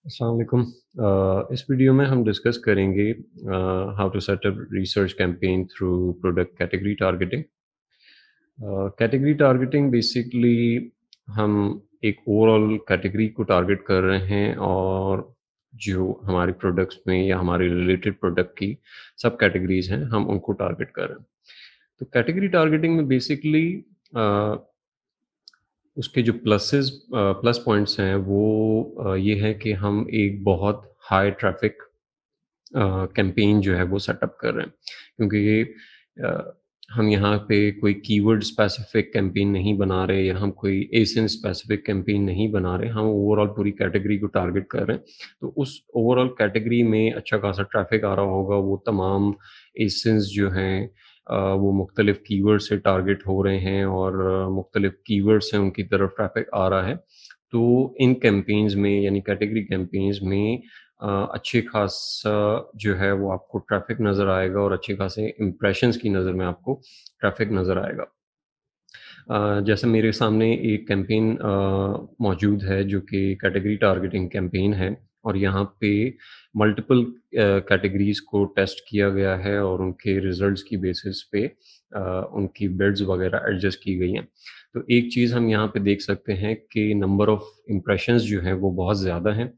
अस्सलाम वालेकुम। इस वीडियो में हम डिस्कस करेंगे how to set up research campaign through product category targeting. Category targeting basically हम एक ओवरऑल कैटेगरी को टारगेट कर रहे हैं और जो हमारे प्रोडक्ट्स में या हमारे रिलेटेड प्रोडक्ट की सब कैटेगरीज हैं हम उनको टारगेट कर रहे हैं। तो कैटेगरी टारगेटिंग में बेसिकली उसके जो प्लस पॉइंट्स हैं वो ये है कि हम एक बहुत हाई ट्रैफ़िक कैंपेन जो है वो सेटअप कर रहे हैं। क्योंकि ये अ, हम यहाँ पे कोई कीवर्ड स्पेसिफ़िक कैंपेन नहीं बना रहे या हम कोई एसियन स्पेसिफ़िक कैंपेन नहीं बना रहे, हम ओवरऑल पूरी कैटेगरी को टारगेट कर रहे हैं। तो उस ओवरऑल कैटेगरी में अच्छा खासा ट्रैफ़िक आ रहा होगा, वो तमाम एसियन्स जो हैं वो मुख्तलिफ़ कीवर्ड से टारगेट हो रहे हैं और मुख्तलिफ़ कीवर्ड से उनकी तरफ ट्रैफ़िक आ रहा है। तो इन कैंपेन्स में यानी कैटेगरी कैंपेन्स में अच्छे खासा जो है वो आपको ट्रैफ़िक नज़र आएगा और अच्छे खासे इम्प्रेशंस की नज़र में आपको ट्रैफ़िक नज़र आएगा। जैसे मेरे सामने एक कैंपेन मौजूद है जो कि कैटेगरी टारगेटिंग कैंपेन है और यहाँ पे मल्टीपल कैटेगरीज़ को टेस्ट किया गया है और उनके रिज़ल्ट्स की बेसिस पे उनकी बिड्स वग़ैरह एडजस्ट की गई हैं। तो एक चीज़ हम यहाँ पे देख सकते हैं कि नंबर ऑफ़ इम्प्रेशंस जो हैं वो बहुत ज़्यादा हैं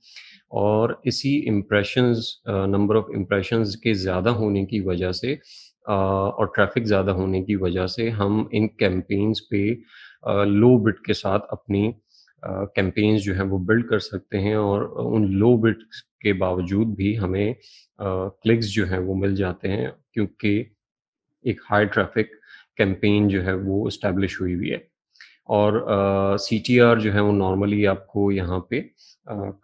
और इसी नंबर ऑफ़ इम्प्रेशंस के ज़्यादा होने की वजह से और ट्रैफ़िक ज़्यादा होने की वजह से हम इन कैंपेन्स पे लो बिड के साथ अपनी कैंपेन्स जो हैं वो बिल्ड कर सकते हैं और उन लो बिड्स के बावजूद भी हमें क्लिक्स जो हैं वो मिल जाते हैं क्योंकि एक हाई ट्रैफ़िक कैंपेन जो है वो एस्टेब्लिश हुई हुई है। और सीटीआर जो है वो नॉर्मली आपको यहाँ पे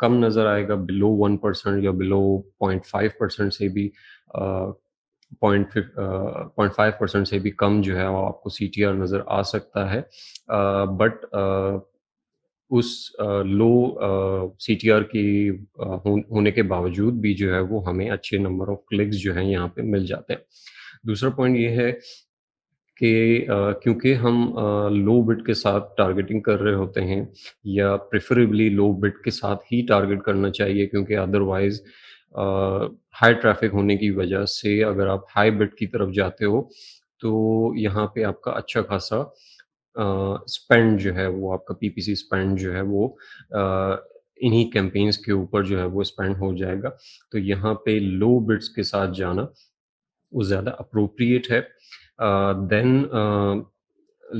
कम नज़र आएगा बिलो 1% या बिलो 0.5% से भी 0.5% से भी कम जो है वो आपको सीटीआर नज़र आ सकता है। बट उस लो सीटीआर की होने के बावजूद भी जो है वो हमें अच्छे नंबर ऑफ क्लिक्स जो हैं यहाँ पे मिल जाते हैं। दूसरा पॉइंट ये है कि क्योंकि हम लो बिड के साथ टारगेटिंग कर रहे होते हैं या प्रेफरेबली लो बिड के साथ ही टारगेट करना चाहिए क्योंकि अदरवाइज़ हाई ट्रैफ़िक होने की वजह से अगर आप हाई बिड की तरफ जाते हो, तो यहाँ पे आपका अच्छा खासा स्पेंड जो है वो आपका पीपीसी स्पेंड जो है वो इन्हीं कैंपेन्स के ऊपर जो है वो स्पेंड हो जाएगा। तो यहाँ पे लो बिड्स के साथ जाना वो ज़्यादा एप्रोप्रिएट है। देन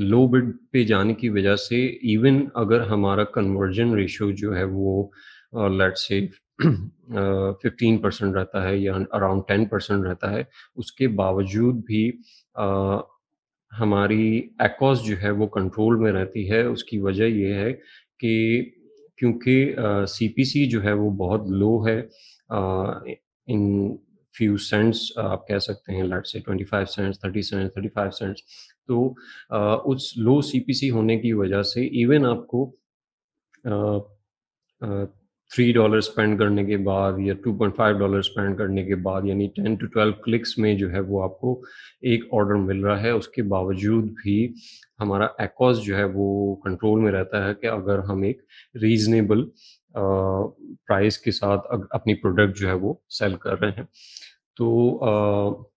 लो बिड पे जाने की वजह से इवन अगर हमारा कन्वर्जन रेशियो जो है वो लेट्स से 15% रहता है या अराउंड 10% रहता है, उसके बावजूद भी अ, हमारी एक्ॉस जो है वो कंट्रोल में रहती है। उसकी वजह ये है कि क्योंकि सीपीसी जो है वो बहुत लो है इन फ्यू सेंट्स आप कह सकते हैं let's say 25 cents, 30 cents, 35 cents. तो उस लो सीपीसी होने की वजह से इवन आपको अ अ, $3 स्पेंड करने के बाद या $2.5 स्पेंड करने के बाद यानी 10 टू 12 क्लिक्स में जो है वो आपको एक ऑर्डर मिल रहा है। उसके बावजूद भी हमारा एक्ॉस जो है वो कंट्रोल में रहता है कि अगर हम एक रीज़नेबल प्राइस के साथ अपनी प्रोडक्ट जो है वो सेल कर रहे हैं। तो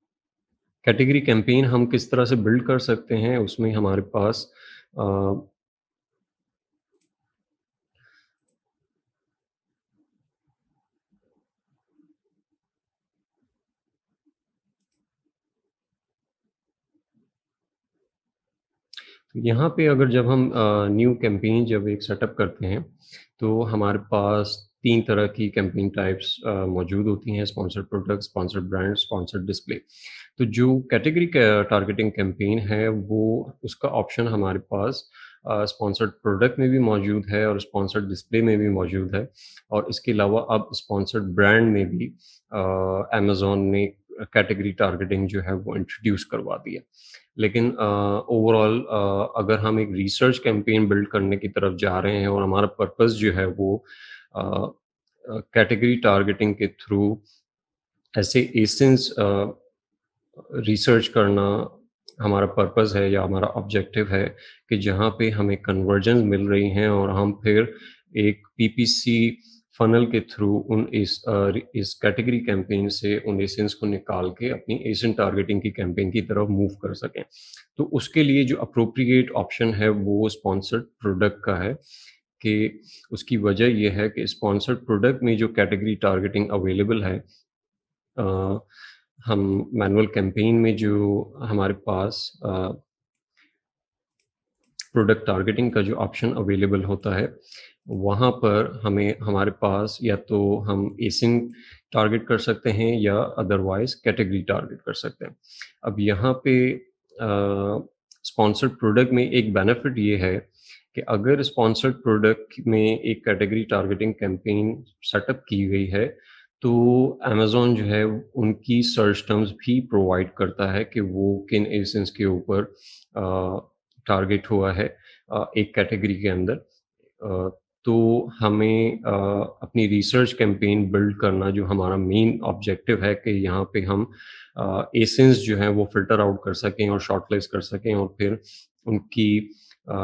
कैटेगरी कैंपेन हम किस तरह से बिल्ड कर सकते हैं उसमें हमारे पास अ यहाँ पे अगर जब हम न्यू कैंपेन जब एक सेटअप करते हैं, तो हमारे पास 3 तरह की कैंपेन टाइप्स मौजूद होती हैं, sponsored product, sponsored brand, sponsored display. तो जो कैटेगरी टारगेटिंग कैंपेन है, वो उसका ऑप्शन हमारे पास स्पॉन्सर्ड प्रोडक्ट में भी मौजूद है और स्पॉन्सर्ड डिस्प्ले में भी मौजूद है और इसके अलावा अब स्पॉन्सर्ड ब्रांड में भी अमेज़न ने कैटेगरी टारगेटिंग जो है वो इंट्रोड्यूस करवा दी है। लेकिन ओवरऑल अगर हम एक रिसर्च कैंपेन बिल्ड करने की तरफ जा रहे हैं और हमारा पर्पस जो है वो अ कैटेगरी टारगेटिंग के थ्रू ऐसे एसेंस रिसर्च करना हमारा पर्पस है या हमारा ऑब्जेक्टिव है कि जहाँ पे हमें कन्वर्जन्स मिल रही हैं और हम फिर एक पीपीसी फ़नल के थ्रू इस कैटेगरी कैंपेन से उन एसेंस को निकाल के अपनी एजेंट टारगेटिंग की कैंपेन की तरफ मूव कर सकें। तो उसके लिए जो एप्रोप्रिएट ऑप्शन है वो स्पॉन्सर्ड प्रोडक्ट का है कि उसकी वजह ये है कि स्पॉन्सर्ड प्रोडक्ट में जो कैटेगरी टारगेटिंग अवेलेबल है, अ, हम मैनुअल कैंपेन में जो हमारे पास प्रोडक्ट टारगेटिंग का जो ऑप्शन अवेलेबल होता है, वहाँ पर हमें हमारे पास या तो हम एसिन टारगेट कर सकते हैं या अदरवाइज़ कैटेगरी टारगेट कर सकते हैं। अब यहाँ पे स्पॉन्सर्ड प्रोडक्ट में एक बेनिफिट ये है कि अगर स्पॉन्सर्ड प्रोडक्ट में एक कैटेगरी टारगेटिंग कैंपेन सेटअप की गई है, तो अमेज़न जो है उनकी सर्च टर्म्स भी प्रोवाइड करता है कि वो किन एजेंट्स के ऊपर टारगेट हुआ है एक कैटेगरी के अंदर। तो हमें अपनी रिसर्च कैंपेन बिल्ड करना जो हमारा मेन ऑब्जेक्टिव है कि यहाँ पे हम एसेंस जो हैं वो फ़िल्टर आउट कर सकें और शॉर्टलिस्ट कर सकें और फिर उनकी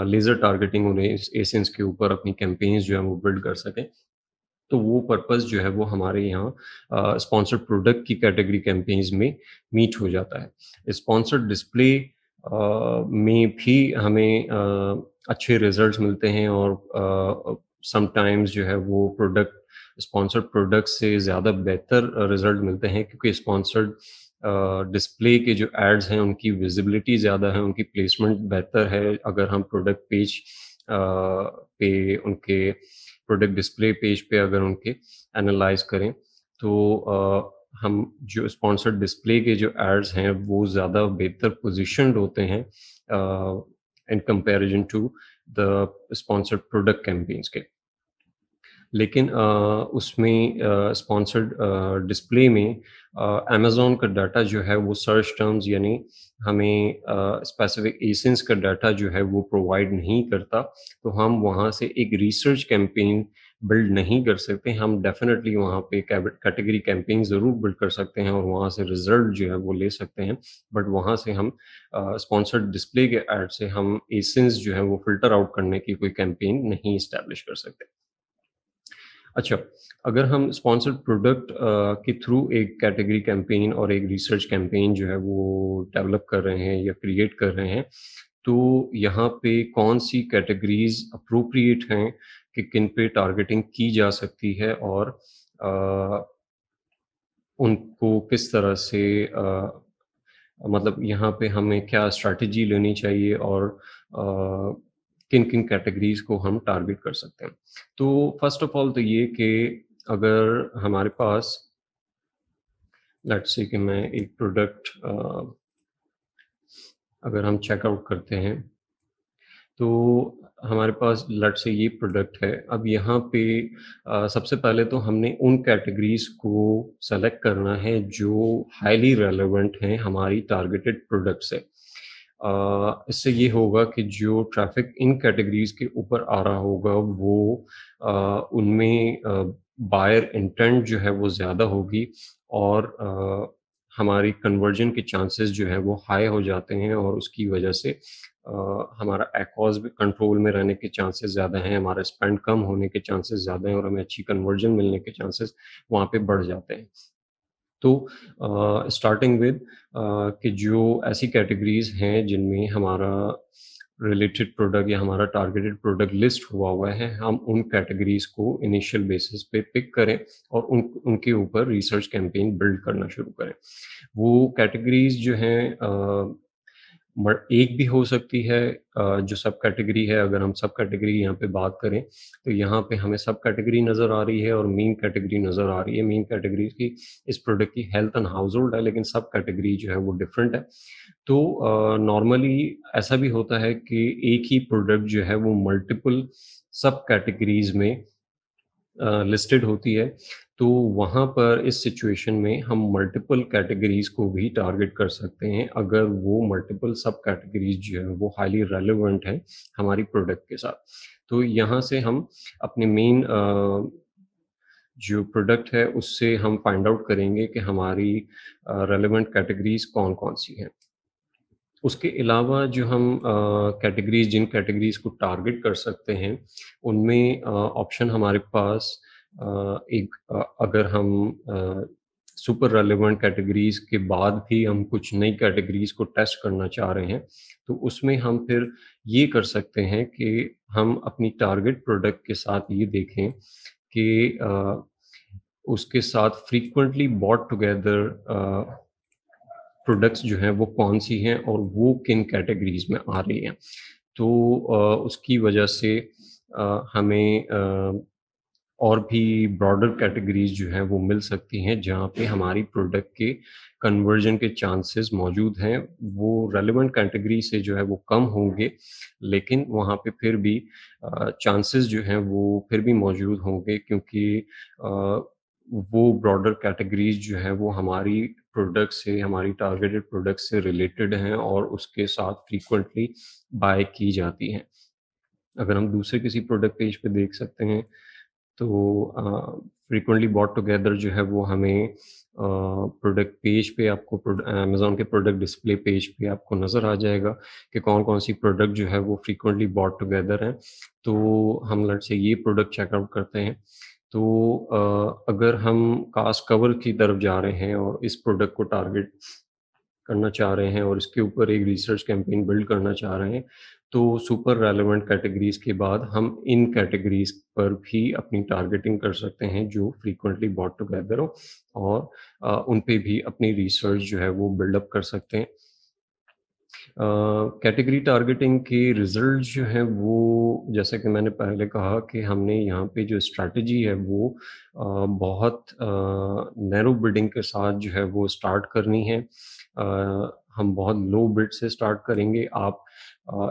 लेज़र टारगेटिंग उन्हें इस एसेंस के ऊपर अपनी कैंपेन्स जो हैं वो बिल्ड कर सकें। तो वो पर्पज़ जो है वो हमारे यहाँ स्पॉन्सर्ड प्रोडक्ट की कैटेगरी कैंपेन्स में मीट हो जाता है। स्पॉन्सर्ड डिस्प्ले में भी हमें अच्छे रिज़ल्ट्स मिलते हैं और समटाइम्स जो है वो प्रोडक्ट स्पॉन्सर्ड प्रोडक्ट से ज़्यादा बेहतर रिज़ल्ट मिलते हैं क्योंकि स्पॉन्सर्ड डिस्प्ले के जो एड्स हैं उनकी विज़िबिलिटी ज़्यादा है, उनकी प्लेसमेंट बेहतर है। अगर हम प्रोडक्ट पेज पे उनके प्रोडक्ट डिस्प्ले पेज पे अगर उनके एनालाइज़ करें, तो हम जो स्पॉन्सर्ड डिस्प्ले के जो एड्स हैं, वो ज़्यादा बेहतर पोज़ीशन्ड होते हैं in comparison to the sponsored product campaigns के। लेकिन उसमें स्पॉन्सर्ड डिस्प्ले में अमेज़न का डाटा जो है वो सर्च टर्म्स यानी हमें स्पेसिफ़िक एसेंस का डाटा जो है वो प्रोवाइड नहीं करता, तो हम वहाँ से एक रिसर्च कैंपेन बिल्ड नहीं कर सकते। हम डेफ़िनेटली वहाँ पे कैटेगरी कैंपेन ज़रूर बिल्ड कर सकते हैं और वहाँ से रिज़ल्ट जो है वो ले सकते हैं। बट वहाँ से हम स्पॉन्सर्ड डिस्प्ले के ऐड से हम एसेंस जो है वो फ़िल्टर आउट करने की कोई कैंपेन नहीं एस्टैब्लिश कर सकते। अच्छा, अगर हम स्पॉन्सर्ड प्रोडक्ट के थ्रू एक कैटेगरी कैंपेन और एक रिसर्च कैंपेन जो है वो डेवलप कर रहे हैं या क्रिएट कर रहे हैं, तो यहाँ पे कौन-सी कैटेगरीज़ एप्रोप्रिएट हैं कि किन पे टारगेटिंग की जा सकती है और अ, उनको किस तरह से मतलब यहाँ पे हमें क्या स्ट्रैटेजी लेनी चाहिए और किन-किन कैटेगरीज़ को हम टारगेट कर सकते हैं। तो फ़र्स्ट ऑफ ऑल तो ये कि अगर हमारे पास लेट्स से कि मैं एक प्रोडक्ट अगर हम चेकआउट करते हैं, तो हमारे पास लेट्स से ये प्रोडक्ट है। अब यहाँ पे सबसे पहले तो हमने उन कैटेगरीज़ को सेलेक्ट करना है जो हाइली रेलेवेंट हैं हमारी टारगेटेड प्रोडक्ट से। इससे ये होगा कि जो ट्रैफ़िक इन कैटेगरीज़ के ऊपर आ रहा होगा वो उनमें बायर इंटेंट जो है वो ज़्यादा होगी और हमारी कन्वर्जन के चांसेस जो हैं वो हाई हो जाते हैं और उसकी वजह से हमारा एकोज़ भी कंट्रोल में रहने के चांसेस ज़्यादा हैं, हमारा स्पेंड कम होने के चांसेस ज़्यादा हैं और हमें अच्छी कन्वर्जन मिलने के चांसेस वहाँ पे बढ़ जाते हैं। तो स्टार्टिंग विद कि जो ऐसी कैटेगरीज़ हैं जिनमें हमारा रिलेटेड प्रोडक्ट या हमारा टारगेटेड प्रोडक्ट लिस्ट हुआ है, हम उन कैटेगरीज़ को इनिशियल बेसिस पे पिक करें और उनके ऊपर रिसर्च कैंपेन बिल्ड करना शुरू करें। वो कैटेगरीज़ जो हैं एक भी हो सकती है जो सब कैटेगरी है अगर हम सब कैटेगरी यहाँ पे बात करें, तो यहाँ पे हमें सब कैटेगरी नज़र आ रही है और मेन कैटेगरी नज़र आ रही है। मेन कैटेगरी की इस प्रोडक्ट की हेल्थ एंड हाउसहोल्ड है, लेकिन सब कैटेगरी जो है वो डिफरेंट है। तो नॉर्मली ऐसा भी होता है कि एक ही प्रोडक्ट जो है वो मल्टीपल सब कैटेगरीज़ में लिस्टेड होती है, तो वहाँ पर इस सिचुएशन में हम मल्टीपल कैटेगरीज़ को भी टारगेट कर सकते हैं, अगर वो मल्टीपल सब कैटेगरीज़ जो हैं, वो हाइली रेलेवेंट हैं हमारी प्रोडक्ट के साथ। तो यहाँ से हम अपने मेन जो प्रोडक्ट है, उससे हम फाइंड आउट करेंगे कि हमारी रेलेवेंट कैटेगरीज़ कौन-कौन सी हैं। उसके अलावा जो हम जिन कैटेगरीज़ को टारगेट कर सकते हैं, उनमें ऑप्शन हमारे पास अगर हम सुपर रेलेवेंट कैटेगरीज़ के बाद भी हम कुछ नई कैटेगरीज़ को टेस्ट करना चाह रहे हैं, तो उसमें हम फिर ये कर सकते हैं कि हम अपनी टारगेट प्रोडक्ट के साथ ये देखें कि उसके साथ फ्रीक्वेंटली बॉट टुगेदर प्रोडक्ट्स जो हैं वो कौन-सी हैं और वो किन कैटेगरीज़ में आ रही हैं। तो उसकी वजह से हमें और भी ब्रॉडर कैटेगरीज़ जो हैं वो मिल सकती हैं, जहाँ पे हमारी प्रोडक्ट के कन्वर्जन के चांसेस मौजूद हैं। वो रेलेवेंट कैटेगरी से जो है वो कम होंगे, लेकिन वहाँ पे फिर भी चांसेस जो हैं वो फिर भी मौजूद होंगे क्योंकि अ, वो ब्रॉडर कैटेगरीज़ जो हैं वो हमारी प्रोडक्ट से हमारी टारगेटेड प्रोडक्ट से रिलेटेड हैं और उसके साथ फ्रीक्वेंटली बाय की जाती हैं। अगर हम दूसरे किसी प्रोडक्ट पेज पे देख सकते हैं तो फ्रीक्वेंटली बॉट टुगेदर जो है वो हमें प्रोडक्ट पेज पे आपको अमेज़न के प्रोडक्ट डिस्प्ले पेज पे आपको नज़र आ जाएगा कि कौन-कौन सी प्रोडक्ट जो है वो फ्रीक्वेंटली बॉट टुगेदर हैं। तो हम लेट्स से ये प्रोडक्ट चेकआउट करते हैं। तो अगर हम कास्ट कवर की तरफ जा रहे हैं और इस प्रोडक्ट को टारगेट करना चाह रहे हैं और इसके ऊपर एक रिसर्च कैंपेन बिल्ड करना चाह रहे हैं, तो सुपर रेलेवेंट कैटेगरीज़ के बाद हम इन कैटेगरीज़ पर भी अपनी टारगेटिंग कर सकते हैं जो फ्रीक्वेंटली बॉट टुगेदर हो और उन पे भी अपनी रिसर्च जो है वो बिल्ड अप कर सकते हैं। कैटेगरी टारगेटिंग के रिज़ल्ट जो हैं वो जैसा कि मैंने पहले कहा कि हमने यहाँ पे जो स्ट्रैटेजी है वो बहुत नैरो बिडिंग के साथ जो है वो स्टार्ट करनी है। हम बहुत लो बिड से स्टार्ट करेंगे। आप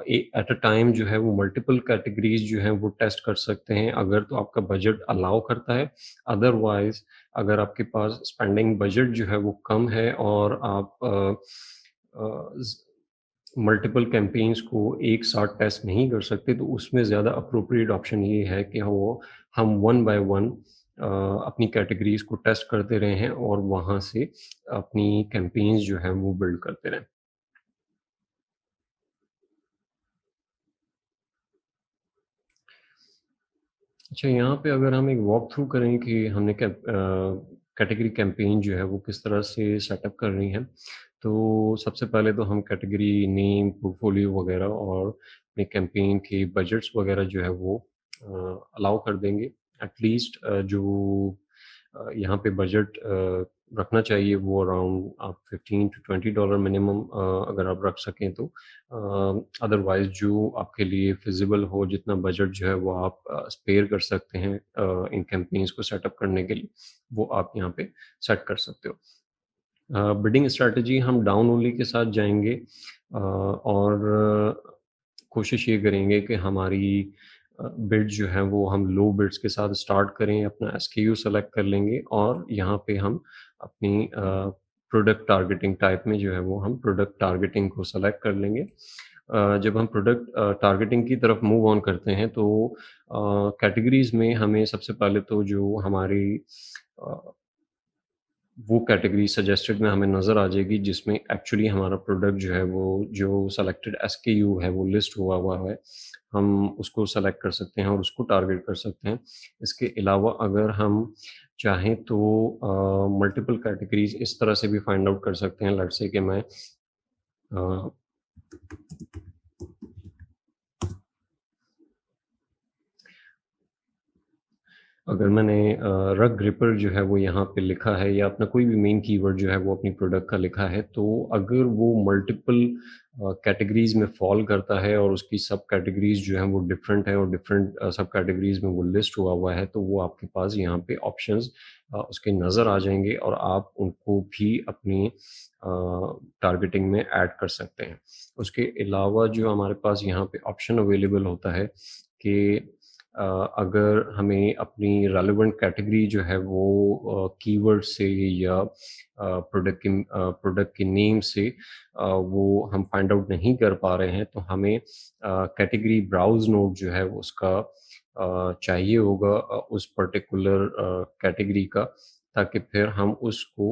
एट अ टाइम जो है वो मल्टीपल कैटेगरीज़ जो हैं वो टेस्ट कर सकते हैं अगर तो आपका बजट अलाउ करता है। अदरवाइज़ अगर आपके पास स्पेंडिंग बजट जो है वो कम है और आप ज़ मल्टीपल कैंपेन्स को एक साथ टेस्ट नहीं कर सकते, तो उसमें ज़्यादा एप्रोप्रिएट ऑप्शन ये है कि हम वन बाय वन अपनी कैटेगरीज़ को टेस्ट करते रहें और वहाँ से अपनी कैंपेन्स जो हैं वो बिल्ड करते रहें। अच्छा, यहाँ पे अगर हम एक वॉक थ्रू करें कि हमने कैटेगरी कैंपेन जो है वो किस तरह से सेटअप करनी है। तो सबसे पहले तो हम कैटेगरी नेम, पोर्टफोलियो वगैरह और अपने कैंपेन के बजट्स वगैरह जो है वो अलाउ कर देंगे। एट लीस्ट यहाँ पे बजट रखना चाहिए वो अराउंड आप 15 टू $20 मिनिमम अगर आप रख सकें तो। अदरवाइज़ जो आपके लिए फ़िज़िबल हो जितना बजट जो है वो आप स्पेयर कर सकते हैं इन कैंपेन्स को सेटअप करने के लिए, वो आप यहाँ पे सेट कर सकते हो। बिडिंग स्ट्रैटेजी हम डाउन ओनली के साथ जाएँगे और कोशिश ये करेंगे कि हमारी बिड जो है वो हम लो बिड्स के साथ स्टार्ट करें, अपना एसकेयू सेलेक्ट कर लेंगे और यहाँ पे हम अपनी प्रोडक्ट टारगेटिंग टाइप में जो है वो हम प्रोडक्ट टारगेटिंग को सेलेक्ट कर लेंगे। जब हम प्रोडक्ट टारगेटिंग की तरफ मूव ऑन करते हैं तो कैटेगरीज़ में हमें सबसे पहले तो जो हमारी अ वो कैटेगरी सजेस्टेड में हमें नज़र आ जाएगी जिसमें एक्चुअली हमारा प्रोडक्ट जो है वो जो सेलेक्टेड एसकेयू है वो लिस्ट हुआ हुआ है। हम उसको सेलेक्ट कर सकते हैं और उसको टारगेट कर सकते हैं। इसके अलावा अगर हम चाहें तो मल्टीपल कैटेगरीज़ इस तरह से भी फाइंड आउट कर सकते हैं लेट्स से कि मैं अ अगर मैंने रग ग्रिपर जो है वो यहाँ पे लिखा है या अपना कोई भी मेन कीवर्ड जो है वो अपनी प्रोडक्ट का लिखा है, तो अगर वो मल्टीपल कैटेगरीज़ में फ़ॉल करता है और उसकी सब कैटेगरीज़ जो हैं वो डिफरेंट है और डिफरेंट सब कैटेगरीज़ में वो लिस्ट हुआ हुआ है, तो वो आपके पास यहाँ पे ऑप्शंस उसके नज़र आ जाएँगे और आप उनको भी अपनी टारगेटिंग में ऐड कर सकते हैं। उसके अलावा जो हमारे पास यहाँ पे ऑप्शन अवेलेबल होता है कि अ, अगर हमें अपनी रेलेवेंट कैटेगरी जो है वो कीवर्ड से या प्रोडक्ट के नेम से वो हम फाइंड आउट नहीं कर पा रहे हैं, तो हमें कैटेगरी ब्राउज़ नोड जो है वो उसका चाहिए होगा उस पर्टिकुलर कैटेगरी का, ताकि फिर हम उसको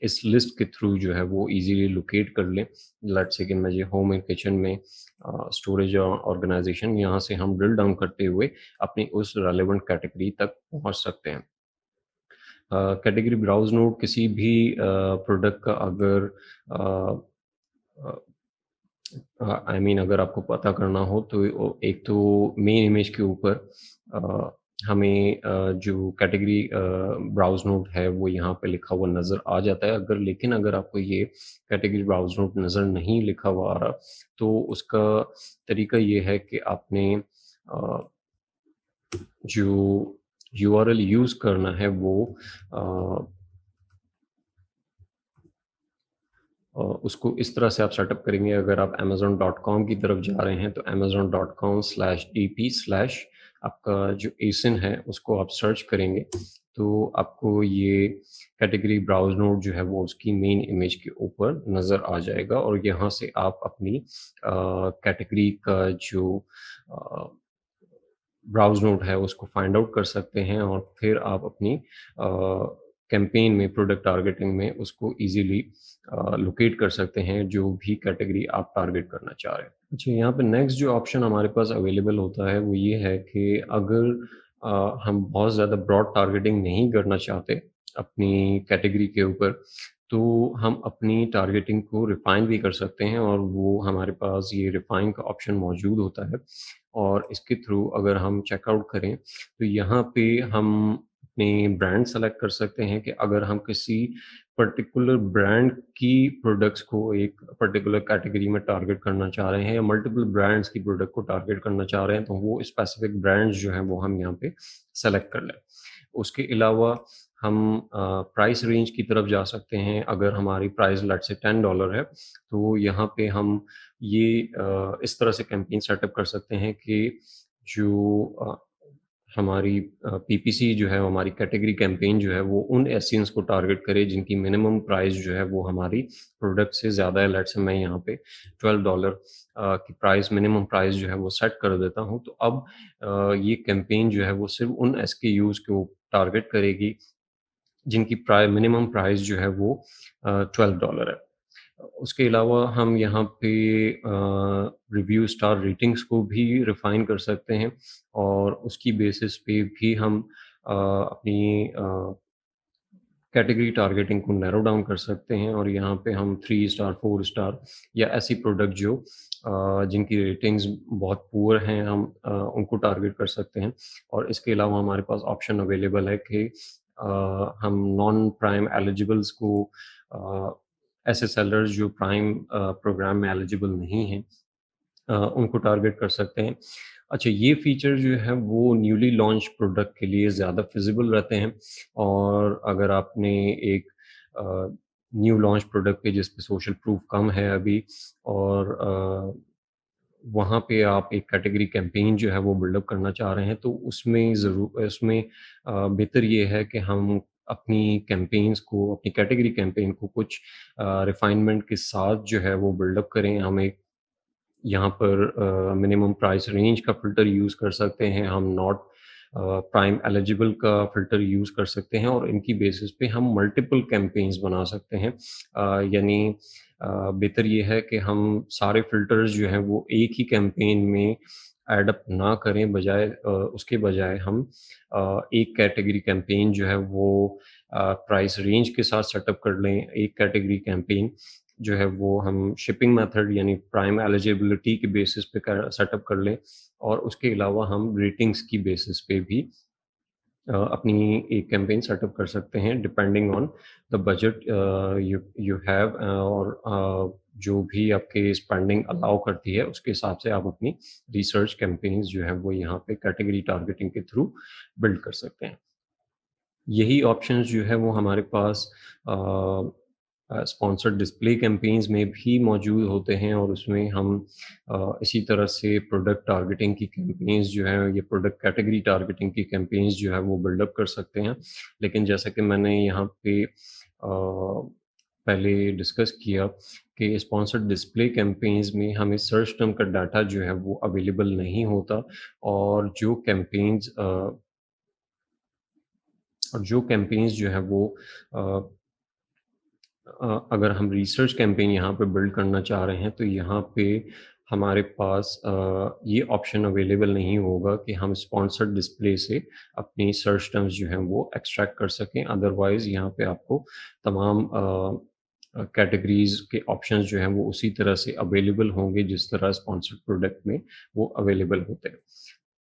इस लिस्ट के थ्रू जो है वो ईज़िली लोकेट कर लें। लेट्स से कि मुझे होम एंड किचन में स्टोरेज और ऑर्गेनाइज़ेशन यहाँ से हम ड्रिल डाउन करते हुए अपनी उस रेलेवेंट कैटेगरी तक पहुँच सकते हैं। कैटेगरी ब्राउज़ नोड किसी भी प्रोडक्ट का अगर अ अ आई मीन अगर आपको पता करना हो तो एक तो मेन इमेज के ऊपर अ, हमें जो कैटेगरी ब्राउज़ नोड है वो यहाँ पे लिखा हुआ नज़र आ जाता है। अगर आपको ये कैटेगरी ब्राउज़ नोड नज़र नहीं लिखा हुआ आ रहा, तो उसका तरीका ये है कि आपने जो यूआरएल यूज़ करना है वो अ उसको इस तरह से आप सेटअप करेंगे। अगर आप amazon.com की तरफ जा रहे हैं तो amazon.com/dp/ आपका जो एसिन है उसको आप सर्च करेंगे, तो आपको ये कैटेगरी ब्राउज़ नोड जो है वो उसकी मेन इमेज के ऊपर नज़र आ जाएगा और यहाँ से आप अपनी कैटेगरी का जो अ, ब्राउज़ नोड है उसको फाइंड आउट कर सकते हैं और फिर आप अपनी कैंपेन में प्रोडक्ट टारगेटिंग में उसको ईज़िली लोकेट कर सकते हैं जो भी कैटेगरी आप टारगेट करना चाह रहे हैं। अच्छा, यहाँ पे नेक्स्ट जो ऑप्शन हमारे पास अवेलेबल होता है वो ये है कि अगर हम बहुत ज़्यादा ब्रॉड टारगेटिंग नहीं करना चाहते अपनी कैटेगरी के ऊपर, तो हम अपनी टारगेटिंग को रिफ़ाइन भी कर सकते हैं और वो हमारे पास ये रिफ़ाइन का ऑप्शन मौजूद होता है और इसके थ्रू अगर हम चेकआउट करें, तो यहाँ पे हम अपने ब्रांड सेलेक्ट कर सकते हैं कि अगर हम किसी पर्टिकुलर ब्रांड की प्रोडक्ट्स को एक पर्टिकुलर कैटेगरी में टारगेट करना चाह रहे हैं या मल्टीपल ब्रांड्स की प्रोडक्ट को टारगेट करना चाह रहे हैं, तो वो स्पेसिफिक ब्रांड्स जो हैं वो हम यहाँ पे सेलेक्ट कर लें। उसके अलावा हम प्राइस रेंज की तरफ जा सकते हैं। अगर हमारी प्राइस लेट्स से $10 है, तो यहाँ पे हम ये इस तरह से कैंपेन सेटअप कर सकते हैं कि जो हमारी पीपीसी जो है, हमारी कैटेगरी कैंपेन जो है, वो उन एसईएन्स को टारगेट करे जिनकी मिनिमम प्राइस जो है वो हमारी प्रोडक्ट से ज़्यादा है। लेट्स से मैं यहाँ पे $12 की प्राइस मिनिमम प्राइस जो है वो सेट कर देता हूँ। तो अब ये कैंपेन जो है वो सिर्फ़ उन एसकेयूज़ को टारगेट करेगी जिनकी मिनिमम प्राइस जो है वो $12 है। उसके अलावा हम यहाँ पे रिव्यू स्टार रेटिंग्स को भी रिफ़ाइन कर सकते हैं और उसकी बेसिस पे भी हम अपनी कैटेगरी टारगेटिंग को नैरो डाउन कर सकते हैं और यहाँ पे हम 3 स्टार, 4 स्टार या ऐसी प्रोडक्ट जो जिनकी रेटिंग्स बहुत पुअर हैं, हम उनको टारगेट कर सकते हैं और इसके अलावा हमारे पास ऑप्शन अवेलेबल है कि हम नॉन प्राइम एलिजिबल्स को ऐसे सेलर्स जो प्राइम प्रोग्राम में एलिजिबल नहीं हैं, उनको टारगेट कर सकते हैं। अच्छा, ये फीचर जो है वो न्यूली लॉन्च प्रोडक्ट के लिए ज़्यादा फिज़िबल रहते हैं और अगर आपने एक अ, न्यू लॉन्च प्रोडक्ट पे जिस पे सोशल प्रूफ कम है अभी और वहाँ पे आप एक कैटेगरी कैंपेन जो है वो बिल्डअप करना चाह रहे हैं, तो उसमें बेहतर ये है कि हम अपनी कैंपेन्स को, अपनी कैटेगरी कैंपेन को कुछ रिफ़ाइनमेंट के साथ जो है वो बिल्डअप करें। हम एक यहाँ पर मिनिमम प्राइस रेंज का फ़िल्टर यूज़ कर सकते हैं, हम नॉट प्राइम एलिजिबल का फ़िल्टर यूज़ कर सकते हैं और इनकी बेसिस पे हम मल्टीपल कैंपेन्स बना सकते हैं। यानी बेहतर ये है कि हम सारे फ़िल्टर्स जो हैं वो एक ही कैंपेन में ऐड अप ना करें, उसके बजाय हम एक कैटेगरी कैंपेन जो है वो प्राइस रेंज के साथ सेटअप कर लें, एक कैटेगरी कैंपेन जो है वो हम शिपिंग मेथड यानी प्राइम एलिजिबिलिटी के बेसिस पे सेटअप कर लें और उसके अलावा हम रेटिंग्स की बेसिस पे भी अपनी एक कैंपेन सेटअप कर सकते हैं depending on the budget you you have और जो भी आपके स्पेंडिंग अलाउ करती है उसके हिसाब से आप अपनी रिसर्च कैंपेन्स जो है वो यहाँ पे कैटेगरी टारगेटिंग के थ्रू बिल्ड कर सकते हैं। यही ऑप्शंस जो है वो हमारे पास स्पॉन्सर्ड डिस्प्ले कैंपेन्स में भी मौजूद होते हैं और उसमें हम इसी तरह से प्रोडक्ट टारगेटिंग की कैंपेन्स जो हैं, ये प्रोडक्ट कैटेगरी टारगेटिंग की कैंपेन्स जो है वो बिल्डअप कर सकते हैं। लेकिन जैसा कि मैंने यहाँ पे पहले डिस्कस किया कि स्पॉन्सर्ड डिस्प्ले कैंपेन्स में हमें सर्च टर्म का डाटा जो है वो अवेलेबल नहीं होता और जो कैंपेन्स जो हैं वो अ, अगर हम रिसर्च कैंपेन यहाँ पे बिल्ड करना चाह रहे हैं, तो यहाँ पे हमारे पास ये ऑप्शन अवेलेबल नहीं होगा कि हम स्पॉन्सर्ड डिस्प्ले से अपनी सर्च टर्म्स जो हैं वो एक्सट्रैक्ट कर सकें। अदरवाइज़ यहाँ पे आपको तमाम कैटेगरीज़ के ऑप्शंस जो हैं वो उसी तरह से अवेलेबल होंगे जिस तरह स्पॉन्सर्ड प्रोडक्ट में वो अवेलेबल होते हैं।